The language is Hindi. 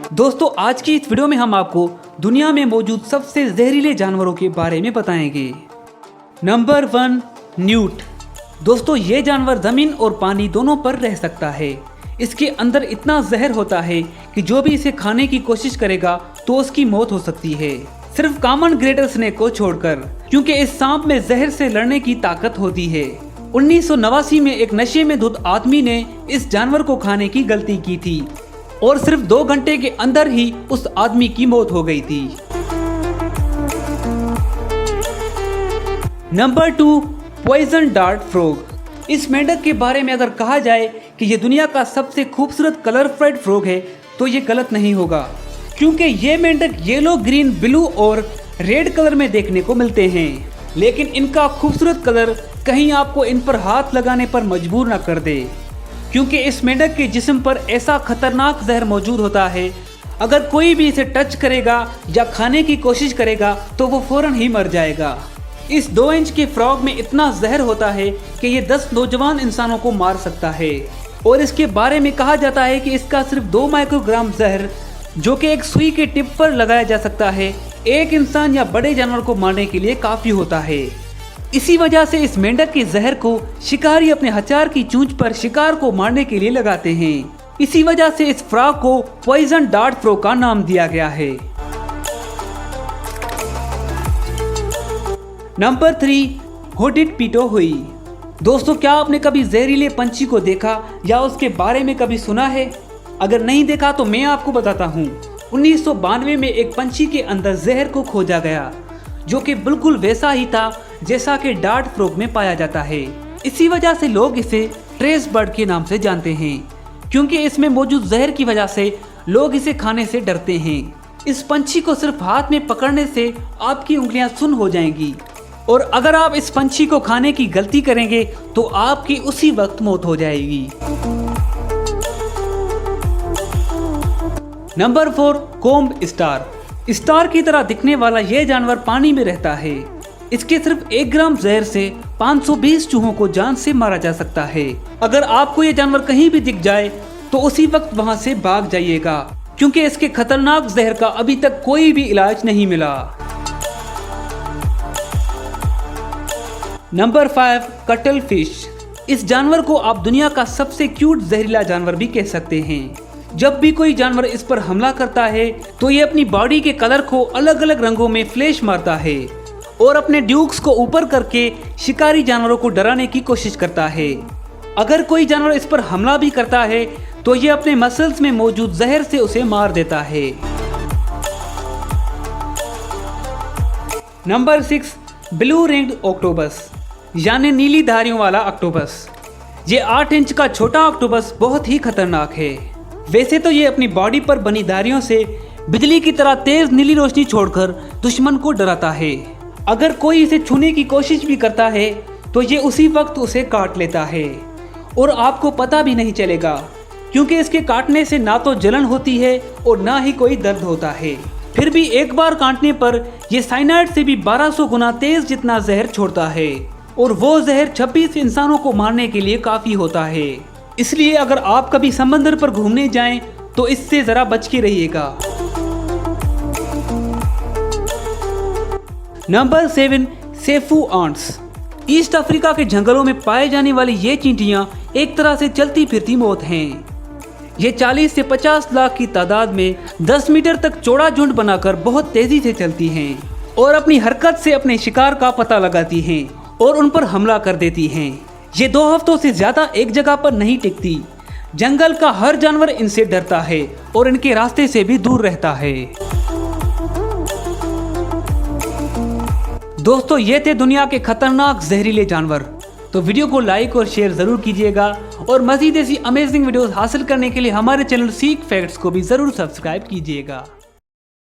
दोस्तों आज की इस वीडियो में हम आपको दुनिया में मौजूद सबसे जहरीले जानवरों के बारे में बताएंगे। Number 1, newt. दोस्तों ये जानवर जमीन और पानी दोनों पर रह सकता है। इसके अंदर इतना जहर होता है कि जो भी इसे खाने की कोशिश करेगा तो उसकी मौत हो सकती है, सिर्फ कॉमन ग्रेटर स्नेक को छोड़कर, क्योंकि इस सांप में जहर से लड़ने की ताकत होती है। 1989 में एक नशे में धुत आदमी ने इस जानवर को खाने की गलती की थी और सिर्फ 2 घंटे के अंदर ही उस आदमी की मौत हो गई थी। Number 2, poison dart frog. इस मेंढक के बारे में अगर कहा जाए कि ये दुनिया का सबसे खूबसूरत कलरफुल फ्रॉग है तो ये गलत नहीं होगा, क्योंकि ये मेंढक येलो, ग्रीन, ब्लू और रेड कलर में देखने को मिलते हैं। लेकिन इनका खूबसूरत कलर कहीं आपको इन पर हाथ लगाने पर मजबूर न कर दे, क्योंकि इस मेंढक के जिस्म पर ऐसा खतरनाक जहर मौजूद होता है, अगर कोई भी इसे टच करेगा या खाने की कोशिश करेगा तो वो फौरन ही मर जाएगा। इस 2 इंच के फ्रॉग में इतना जहर होता है कि ये 10 नौजवान इंसानों को मार सकता है, और इसके बारे में कहा जाता है कि इसका सिर्फ 2 माइक्रोग्राम जहर, जो कि एक सुई के टिप पर लगाया जा सकता है, एक इंसान या बड़े जानवर को मारने के लिए काफी होता है। इसी वजह से इस मेंढक के जहर को शिकारी अपने हथियार की चोंच पर शिकार को मारने के लिए लगाते हैं। इसी वजह से इस फ्रॉग को पॉइजन डार्ट फ्रॉग का नाम दिया गया है। नंबर 3, होडेड पिटो हुई। दोस्तों क्या आपने कभी जहरीले पंछी को देखा या उसके बारे में कभी सुना है? अगर नहीं देखा तो मैं आपको बताता हूँ। 1992 में एक पंछी के अंदर जहर को खोजा गया, जो कि बिल्कुल वैसा ही था जैसा कि डार्ट फ्रॉग में पाया जाता है। इसी वजह से लोग इसे ट्रेस बर्ड के नाम से जानते हैं, क्योंकि इसमें मौजूद जहर की वजह से लोग इसे खाने से डरते हैं। इस पंछी को सिर्फ हाथ में पकड़ने से आपकी उंगलियां सुन्न हो जाएंगी, और अगर आप इस पंछी को खाने की गलती करेंगे तो आपकी उसी वक्त मौत हो जाएगी। Number 4, comb star. स्टार की तरह दिखने वाला यह जानवर पानी में रहता है। इसके सिर्फ 1 ग्राम जहर से 520 चूहों को जान से मारा जा सकता है। अगर आपको यह जानवर कहीं भी दिख जाए तो उसी वक्त वहां से भाग जाइएगा, क्योंकि इसके खतरनाक जहर का अभी तक कोई भी इलाज नहीं मिला। Number 5, cuttle fish. इस जानवर को आप दुनिया का सबसे क्यूट जहरीला जानवर भी कह सकते हैं। जब भी कोई जानवर इस पर हमला करता है तो ये अपनी बॉडी के कलर को अलग अलग रंगों में फ्लैश मारता है और अपने ड्यूक्स को ऊपर करके शिकारी जानवरों को डराने की कोशिश करता है। अगर कोई जानवर इस पर हमला भी करता है तो ये अपने मसल्स में मौजूद जहर से उसे मार देता है। नंबर 6, ब्लू रिंग्ड ऑक्टोपस, यानी नीली धारियों वाला ऑक्टोपस। ये 8 इंच का छोटा ऑक्टोपस बहुत ही खतरनाक है। वैसे तो ये अपनी बॉडी पर बनी धारियों से बिजली की तरह तेज नीली रोशनी छोड़कर दुश्मन को डराता है। अगर कोई इसे छूने की कोशिश भी करता है तो ये उसी वक्त उसे काट लेता है, और आपको पता भी नहीं चलेगा, क्योंकि इसके काटने से ना तो जलन होती है और ना ही कोई दर्द होता है। फिर भी एक बार काटने पर यह साइनाइड से भी 1200 गुना तेज जितना जहर छोड़ता है, और वो जहर 26 इंसानों को मारने के लिए काफी होता है। इसलिए अगर आप कभी समंदर पर घूमने जाएं तो इससे जरा बच के रहिएगा। Number 7, सेफू ants. ईस्ट अफ्रीका के जंगलों में पाए जाने वाली ये चींटियां एक तरह से चलती फिरती मौत हैं। ये 40 से 50 लाख की तादाद में 10 मीटर तक चौड़ा झुंड बनाकर बहुत तेजी से चलती हैं और अपनी हरकत से अपने शिकार का पता लगाती हैं और उन पर हमला कर देती हैं। ये 2 हफ्तों से ज्यादा एक जगह पर नहीं टिकती। जंगल का हर जानवर इनसे डरता है और इनके रास्ते से भी दूर रहता है। दोस्तों ये थे दुनिया के खतरनाक जहरीले जानवर। तो वीडियो को लाइक और शेयर जरूर कीजिएगा, और मजीद ऐसी अमेजिंग वीडियोस हासिल करने के लिए हमारे चैनल सीक फैक्ट्स को भी जरूर सब्सक्राइब कीजिएगा।